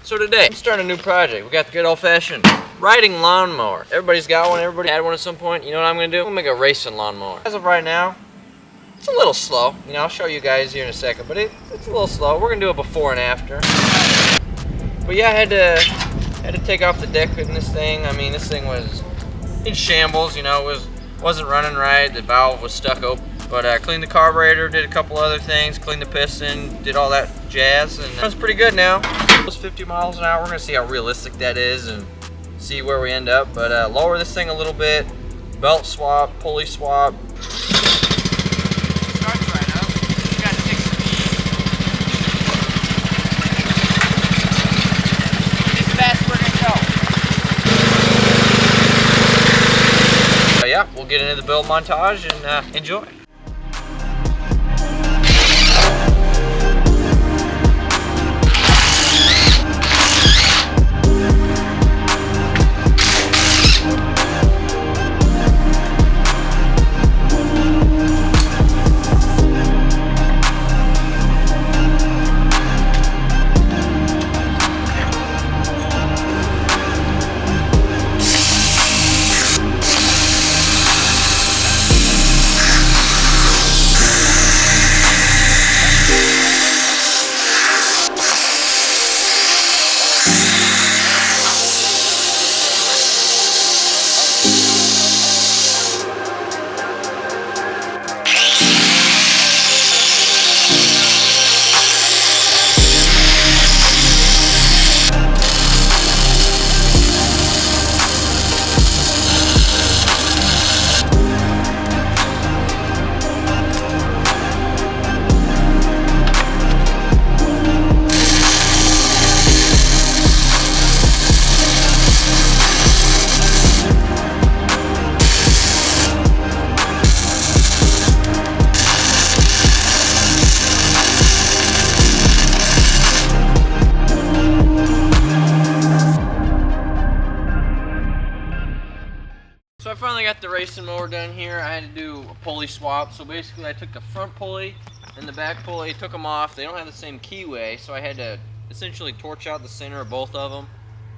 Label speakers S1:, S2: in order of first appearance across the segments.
S1: So today, I'm starting a new project. We got the good old-fashioned riding lawnmower. Everybody's got one, everybody had one at some point. You know what I'm gonna do? I'm gonna make a racing lawnmower. As of right now, it's a little slow. You know, I'll show you guys here in a second, but it's a little slow. We're gonna do a before and after. But yeah, I had to take off the deck in this thing. I mean, this thing was in shambles, you know, wasn't running right. The valve was stuck open. But I cleaned the carburetor, did a couple other things, cleaned the piston, did all that jazz, and it runs pretty good now. It was 50 miles an hour. We're gonna see how realistic that is and see where we end up. But lower this thing a little bit, belt swap, pulley swap. Starts right up. You got 6 speed. As fast as we're gonna go. Yeah, we'll get into the build montage and enjoy. So I finally got the racing mower done here. I had to do a pulley swap. So basically I took the front pulley and the back pulley, took them off. They don't have the same keyway, so I had to essentially torch out the center of both of them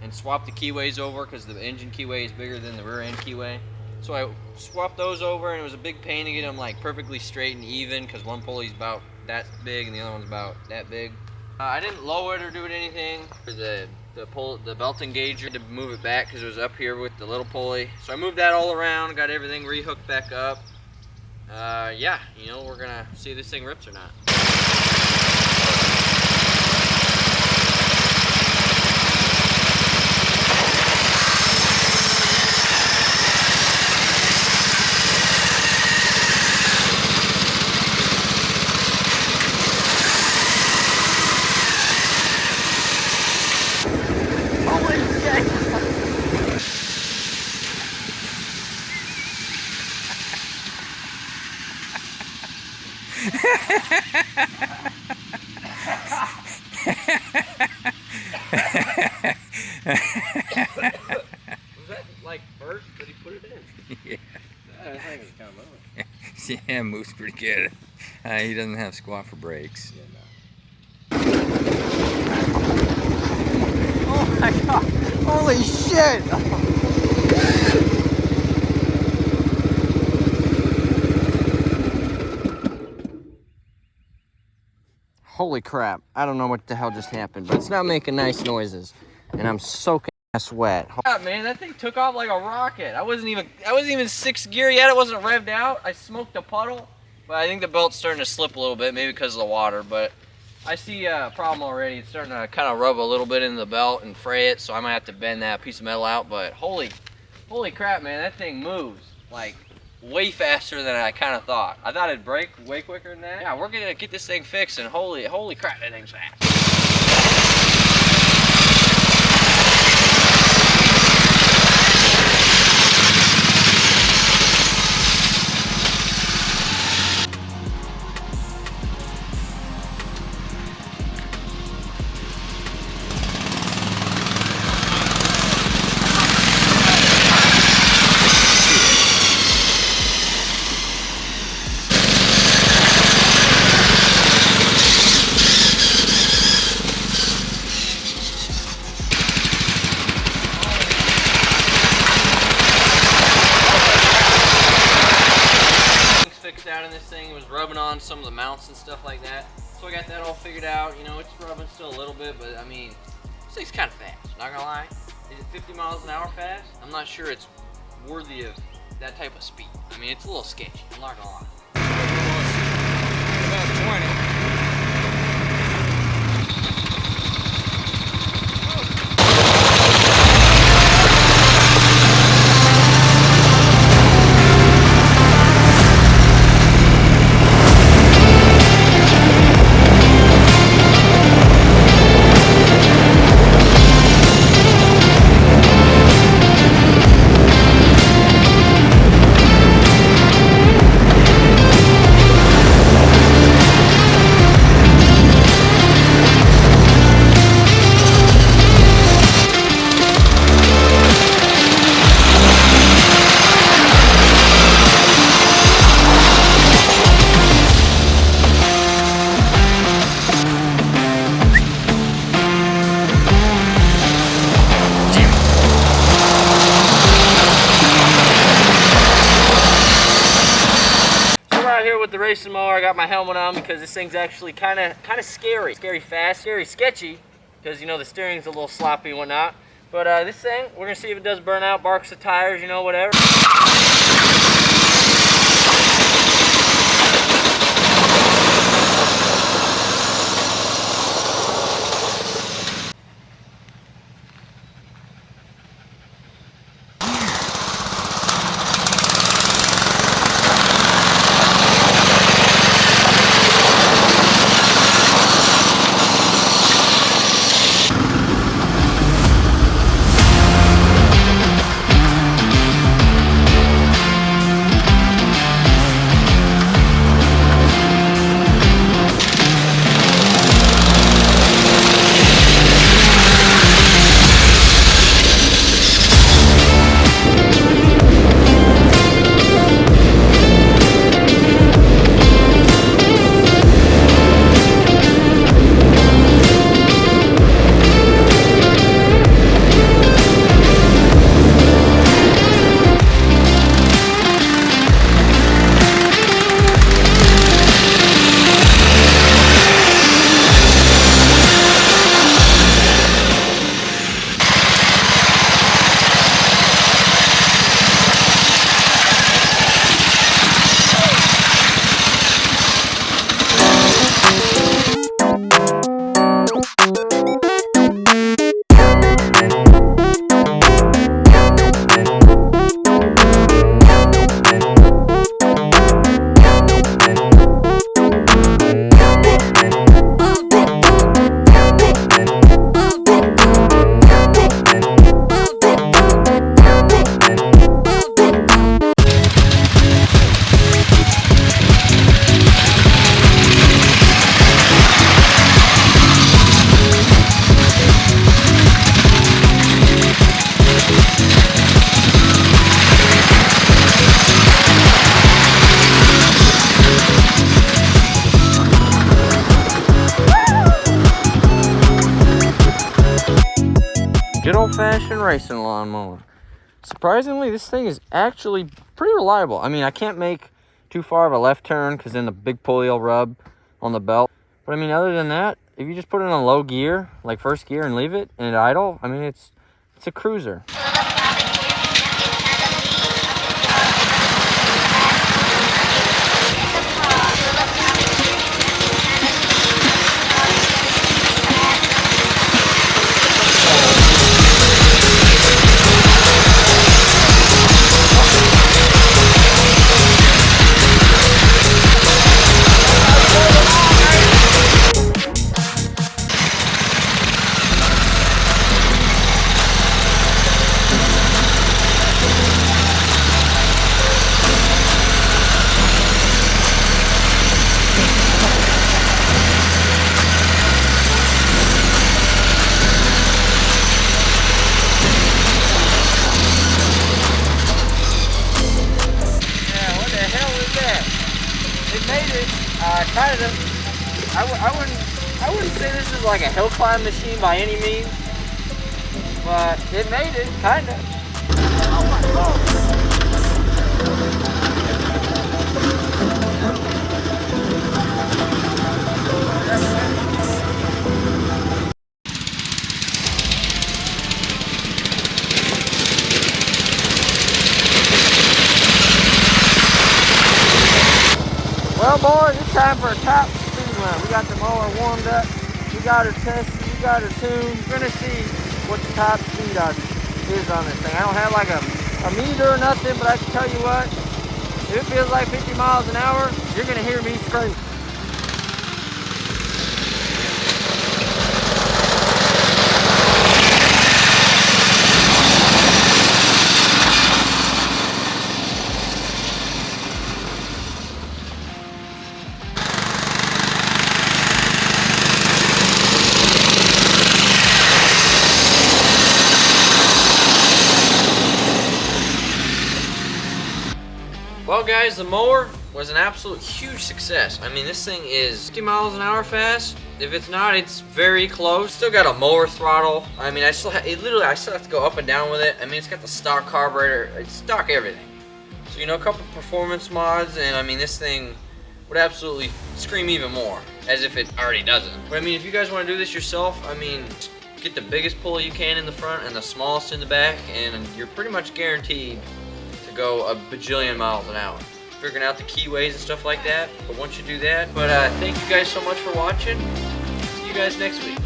S1: and swap the keyways over because the engine keyway is bigger than the rear end keyway. So I swapped those over, and it was a big pain to get them like perfectly straight and even because one pulley's about that big and the other one's about that big. I didn't lower it or do anything. The belt engager to move it back because it was up here with the little pulley. So I moved that all around, got everything rehooked back up. Yeah, you know, we're gonna see if this thing rips or not. Was that like first that he put it in?
S2: Yeah.
S1: I think it's kind of low.
S2: Yeah, moves pretty good. He doesn't have squat for brakes.
S1: Yeah, no. Oh my god! Holy shit! Holy crap, I don't know what the hell just happened, but it's not making nice noises. And I'm soaking ass wet. Yeah, man, that thing took off like a rocket. I wasn't even 6th gear yet, it wasn't revved out. I smoked a puddle, but I think the belt's starting to slip a little bit, maybe because of the water, but I see a problem already. It's starting to kind of rub a little bit into the belt and fray it, so I might have to bend that piece of metal out, but holy crap, man, that thing moves like way faster than I kind of thought. I thought it'd break way quicker than that. Yeah, we're gonna get this thing fixed, and holy crap, that thing's fast. some of the mounts and stuff like that. So I got that all figured out. You know, it's rubbing still a little bit, but I mean, this thing's kind of fast, not gonna lie. Is it 50 miles an hour fast? I'm not sure it's worthy of that type of speed. I mean, it's a little sketchy, I'm not gonna lie.
S2: About 20.
S1: With the racing mower, I got my helmet on because this thing's actually kind of scary fast, scary sketchy, because you know the steering's a little sloppy and whatnot. But this thing, we're gonna see if it does burn out, barks the tires, you know, whatever. Good old-fashioned racing lawnmower. Surprisingly, this thing is actually pretty reliable. I mean, I can't make too far of a left turn because then the big pulley will rub on the belt. But I mean, other than that, if you just put it on low gear, like first gear, and leave it and idle, I mean, it's a cruiser. I wouldn't say this is like a hill climb machine by any means, but it made it, kind of. Oh my God. time for a top speed run. We got the mower warmed up. We got her tested. We got her tuned. We're gonna see what the top speed is on this thing. I don't have like a meter or nothing, but I can tell you what, if it feels like 50 miles an hour, you're gonna hear me scream. Well guys, the mower was an absolute huge success. I mean, this thing is 50 miles an hour fast. If it's not, it's very close. Still got a mower throttle. I mean, I still have to go up and down with it. I mean, it's got the stock carburetor, it's stock everything. So, you know, a couple performance mods, and I mean, this thing would absolutely scream even more, as if it already doesn't. But I mean, if you guys want to do this yourself, I mean, get the biggest pulley you can in the front and the smallest in the back, and you're pretty much guaranteed go a bajillion miles an hour. Figuring out the keyways and stuff like that, but once you do that, thank you guys so much for watching. See you guys next week.